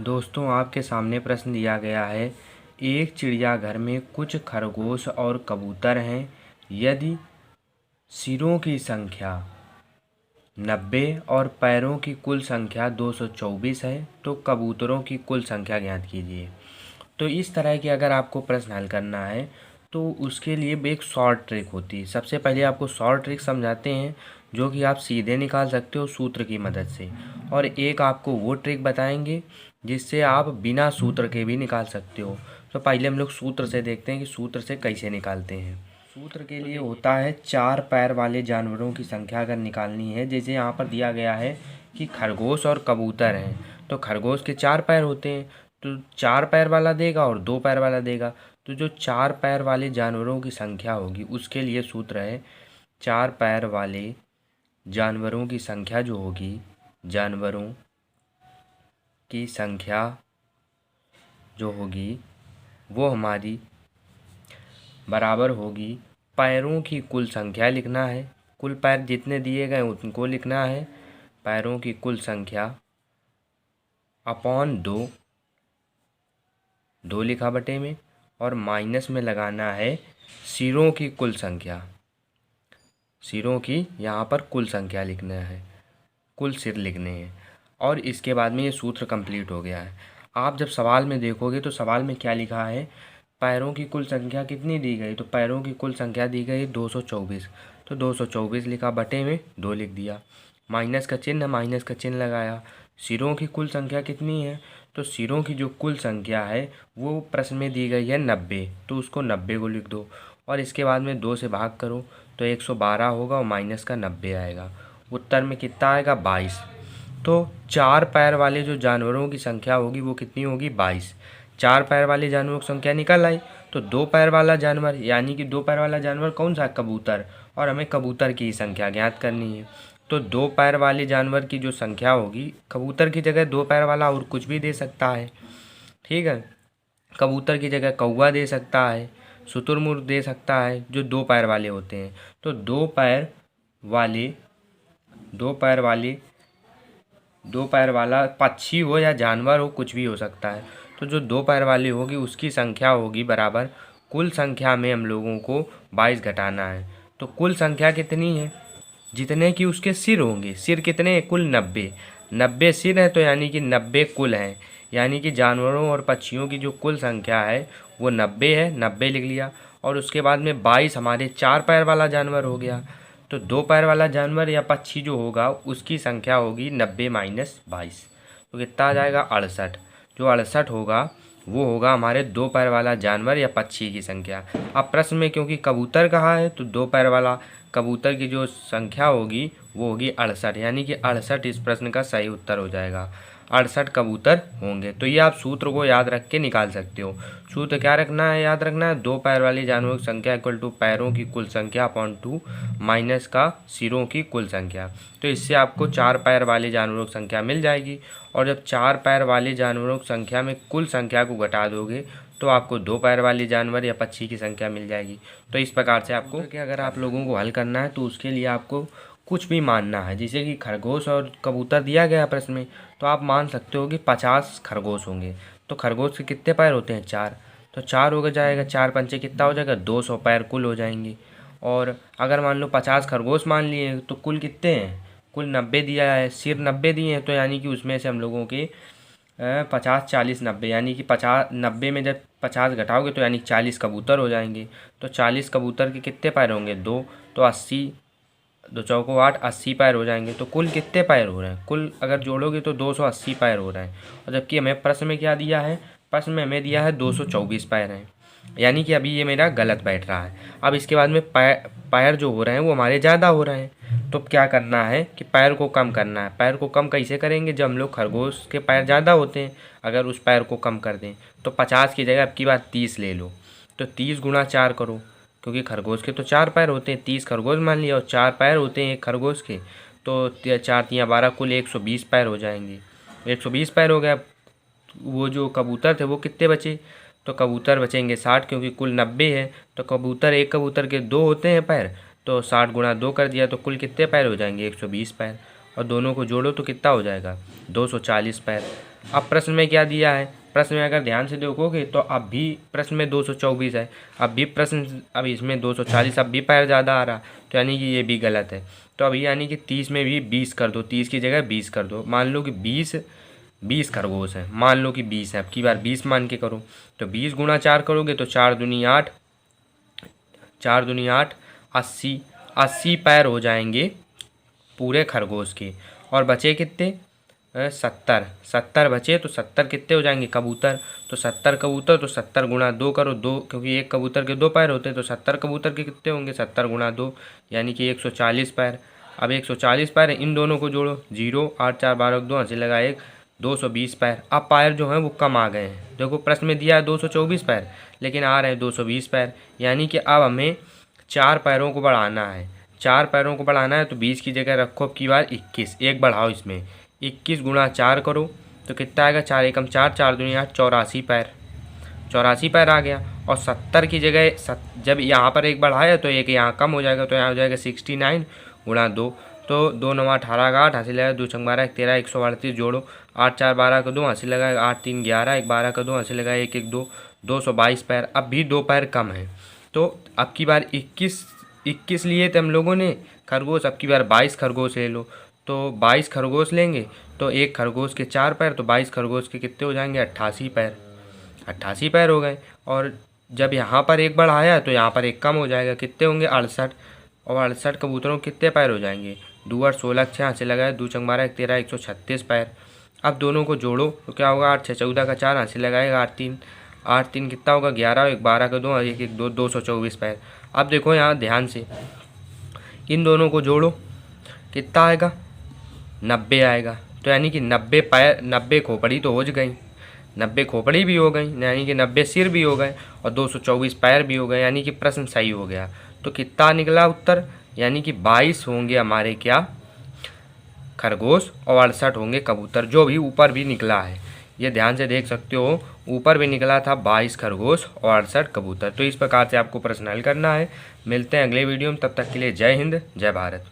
दोस्तों आपके सामने प्रश्न दिया गया है। एक चिड़ियाघर में कुछ खरगोश और कबूतर हैं। यदि सिरों की संख्या 90 और पैरों की कुल संख्या 224 है तो कबूतरों की कुल संख्या ज्ञात कीजिए। तो इस तरह की अगर आपको प्रश्न हल करना है तो उसके लिए भी एक शॉर्ट ट्रिक होती है। सबसे पहले आपको शॉर्ट ट्रिक समझाते हैं जो कि आप सीधे निकाल सकते हो सूत्र की मदद से, और एक आपको वो ट्रिक बताएंगे जिससे आप बिना सूत्र के भी निकाल सकते हो। तो पहले हम लोग सूत्र से देखते हैं कि सूत्र से कैसे निकालते हैं। सूत्र के लिए होता है 4 पैर वाले जानवरों की संख्या अगर निकालनी है, जैसे यहाँ पर दिया गया है कि खरगोश और कबूतर हैं, तो खरगोश के 4 पैर होते हैं, तो 4 पैर वाला देगा और 2 पैर वाला देगा। तो जो 4 पैर वाले जानवरों की संख्या होगी उसके लिए सूत्र है 4 पैर वाले जानवरों की संख्या जो होगी, जानवरों की संख्या जो होगी वो हमारी बराबर होगी पैरों की कुल संख्या लिखना है, कुल पैर जितने दिए गए उनको लिखना है, पैरों की कुल संख्या अपॉन 2, 2 लिखा बटे में, और माइनस में लगाना है सिरों की कुल संख्या। सिरों की यहाँ पर कुल संख्या लिखना है, कुल सिर लिखने हैं। और इसके बाद में ये सूत्र कंप्लीट हो गया है। आप जब सवाल में देखोगे तो सवाल में क्या लिखा है, पैरों की कुल संख्या कितनी दी गई, तो पैरों की कुल संख्या दी गई 224, तो 224 लिखा बटे में 2 लिख दिया, माइनस का चिन्ह लगाया। सिरों की कुल संख्या कितनी है, तो सिरों की जो कुल संख्या है वो प्रश्न में दी गई है 90, तो उसको 90 को लिख दो, और इसके बाद में 2 से भाग करो तो 112 होगा और माइनस का 90 आएगा। उत्तर में कितना आएगा 22। तो 4 पैर वाले जो जानवरों की संख्या होगी वो कितनी होगी 22। 4 पैर वाले जानवरों की संख्या निकल आई, तो 2 पैर वाला जानवर यानी कि 2 पैर वाला जानवर कौन सा, कबूतर, और हमें कबूतर की संख्या ज्ञात करनी है। तो 2 पैर वाले जानवर की जो संख्या होगी, कबूतर की जगह 2 पैर वाला और कुछ भी दे सकता है, ठीक है। कबूतर की जगह कौवा दे सकता है, शुतुरमुर्ग दे सकता है जो 2 पैर वाले होते हैं। तो 2 पैर वाले 2 पैर वाले 2 पैर वाला पक्षी हो या जानवर हो, कुछ भी हो सकता है। तो जो 2 पैर वाली होगी उसकी संख्या होगी बराबर कुल संख्या में हम लोगों को 22 घटाना है। तो कुल संख्या कितनी है, जितने की उसके सिर होंगे, सिर कितने हैं, कुल 90, 90 सिर है, तो यानी कि 90 कुल हैं, यानी कि जानवरों और पक्षियों की जो कुल संख्या है वो 90 है, 90 लिख लिया। और उसके बाद में 22 हमारे 4 पैर वाला जानवर हो गया। तो 2 पैर वाला जानवर या पक्षी जो होगा उसकी संख्या होगी 90 माइनस 22, तो कितना आ जाएगा 68। जो 68 होगा वो होगा हमारे 2 पैर वाला जानवर या पक्षी की संख्या। अब प्रश्न में क्योंकि कबूतर कहा है तो 2 पैर वाला कबूतर की जो संख्या होगी वो होगी 68, यानी कि 68 इस प्रश्न का सही उत्तर हो जाएगा। 68 कबूतर होंगे। तो ये आप सूत्र को याद रख के निकाल सकते हो। सूत्र क्या रखना है, याद रखना है 2 पैर वाले जानवरों की संख्या इक्वल टू पैरों की कुल संख्या अपॉन 2 माइनस का सिरों की कुल संख्या। तो इससे आपको 4 पैर वाले जानवरों की संख्या मिल जाएगी, और जब 4 पैर वाले जानवरों की संख्या में कुल संख्या को घटा दोगे तो आपको 2 पैर वाले जानवर या पक्षी की संख्या मिल जाएगी। तो इस प्रकार से आपको कि अगर आप लोगों को हल करना है तो उसके लिए आपको कुछ भी मानना है, जैसे कि खरगोश और कबूतर दिया गया प्रश्न में, तो आप मान सकते हो कि 50 खरगोश होंगे। तो खरगोश के कितने पैर होते हैं, 4, तो 4 हो जाएगा, 4 पंचे कितना हो जाएगा 200 पैर कुल हो जाएंगे। और अगर मान लो 50 खरगोश मान लिए तो कुल कितने हैं, कुल 90 दिया है, सिर 90 दिए हैं, तो यानी कि उसमें से हम लोगों के 50 40 90, यानी कि 50 90 में जब 50 घटाओगे तो यानी 40 कबूतर हो जाएंगे। तो 40 कबूतर के कितने पैर होंगे 2, तो 80, 2 चौको 8, 80 पैर हो जाएंगे। तो कुल कितने पैर हो रहे हैं, कुल अगर जोड़ोगे तो 280 पैर हो रहे हैं। और जबकि हमें प्रश्न में क्या दिया है, प्रश्न में हमें दिया है 224 पैर हैं, यानी कि अभी ये मेरा गलत बैठ रहा है। अब इसके बाद में पैर जो हो रहे हैं वो हमारे ज़्यादा हो रहे हैं, तो क्या करना है कि पैर को कम करना है। पैर को कम कैसे करेंगे, जब हम लोग खरगोश के पैर ज़्यादा होते हैं, अगर उस पैर को कम कर दें तो 50 की जगह अब की बात 30 ले लो, तो 30 गुणा 4 करो, क्योंकि खरगोश के तो 4 पैर होते हैं, 30 खरगोश मान लिया और 4 पैर होते हैं एक खरगोश के, तो 4 तियाँ 12 कुल 120 पैर हो जाएंगे। 120 पैर हो गया। वो जो कबूतर थे वो कितने बचे, तो कबूतर बचेंगे 60, क्योंकि कुल 90 है, तो कबूतर एक कबूतर के 2 होते हैं पैर, तो 60 गुणा 2 कर दिया तो कुल कितने पैर हो जाएंगे 120 पैर, और दोनों को जोड़ो तो कितना हो जाएगा 240 पैर। अब प्रश्न में क्या दिया है, प्रश्न में अगर ध्यान से देखोगे तो अब भी प्रश्न में 224 है, अब इसमें 240, अब भी पैर ज़्यादा आ रहा, तो यानी कि ये भी गलत है। तो अभी यानी कि 30 में भी 20 कर दो, 30 की जगह 20 कर दो। मान लो कि 20 खरगोश है, मान लो कि 20 है, अब की बार 20 मान के करो, तो 20 गुणा 4 करोगे तो 4 दूनी 8, 4 दूनी 8, 80 पैर हो जाएंगे पूरे खरगोश के। और बचे कितने, 70 बचे, तो 70 कितने हो जाएंगे कबूतर, तो 70 कबूतर, तो 70 गुणा 2 करो, 2 क्योंकि एक कबूतर के 2 पैर होते हैं, तो 70 कबूतर के कितने होंगे, 70 गुणा 2 यानी कि 140 पैर। अब 140 पैर है, इन दोनों को जोड़ो, 0 8 4 12 2 हंसी लगा 1, 220 पैर। अब पैर जो हैं वो कम आ गए हैं, देखो प्रश्न में दिया है 224 पैर, लेकिन आ रहे हैं 220 पैर, यानी कि अब हमें 4 पैरों को बढ़ाना है, 4 पैरों को बढ़ाना है। तो 20 की जगह रखो अब की बार 21, एक बढ़ाओ इसमें, 21 गुणा 4 करो तो कितना आएगा, 4 एकम 4, 4 दूनी 8, 84 पैर, 84 पैर आ गया। और 70 की जगह जब यहाँ पर एक बढ़ाया तो एक यहाँ कम हो जाएगा, तो यहाँ हो जाएगा 69 गुणा 2, तो 2 9 18 का 8 हंसी लगाए, 2 छंग 12 13 138 जोड़ो, 8 4 12 का 2 हंसी लगाए, 8 3 11 1 12 का 2 हंसी लगाए, 1 1 2, 222 पैर। अब भी 2 पैर कम है, तो अब की बार 21 लिए थे हम लोगों ने खरगोश, अब की बार 22 खरगोश ले लो, तो 22 खरगोश लेंगे तो एक खरगोश के 4 पैर, तो 22 खरगोश के कितने हो जाएंगे, 88 पैर, 88 पैर हो गए। और जब यहाँ पर एक बढ़ाया तो यहाँ पर एक कम हो जाएगा, कितने होंगे, 68, और 68 कबूतरों के कितने पैर हो जाएंगे, 2 8 16 6 से लगाए, 2 चंग 12 1 13 136 पैर। अब दोनों को जोड़ो तो क्या होगा, 8 6 14 का 4 हंसी लगाएगा, 8 3 कितना होगा, 11 1 12 का 2 1 1 2, 224 पैर। अब देखो यहाँ ध्यान से, इन दोनों को जोड़ो कितना आएगा, 90 आएगा, तो यानी कि 90 पैर, 90 खोपड़ी तो हो गई, 90 खोपड़ी भी हो गई, यानी कि 90 सिर भी हो गए, और 224 पैर भी हो गए, यानी कि प्रश्न सही हो गया। तो कितना निकला उत्तर, यानी कि 22 होंगे हमारे क्या, खरगोश, और 68 होंगे कबूतर, जो भी ऊपर भी निकला है, ये ध्यान से देख सकते हो, ऊपर भी निकला था 22 खरगोश और 68 कबूतर। तो इस प्रकार से आपको प्रश्न हल करना है। मिलते हैं अगले वीडियो में, तब तक के लिए जय हिंद जय भारत।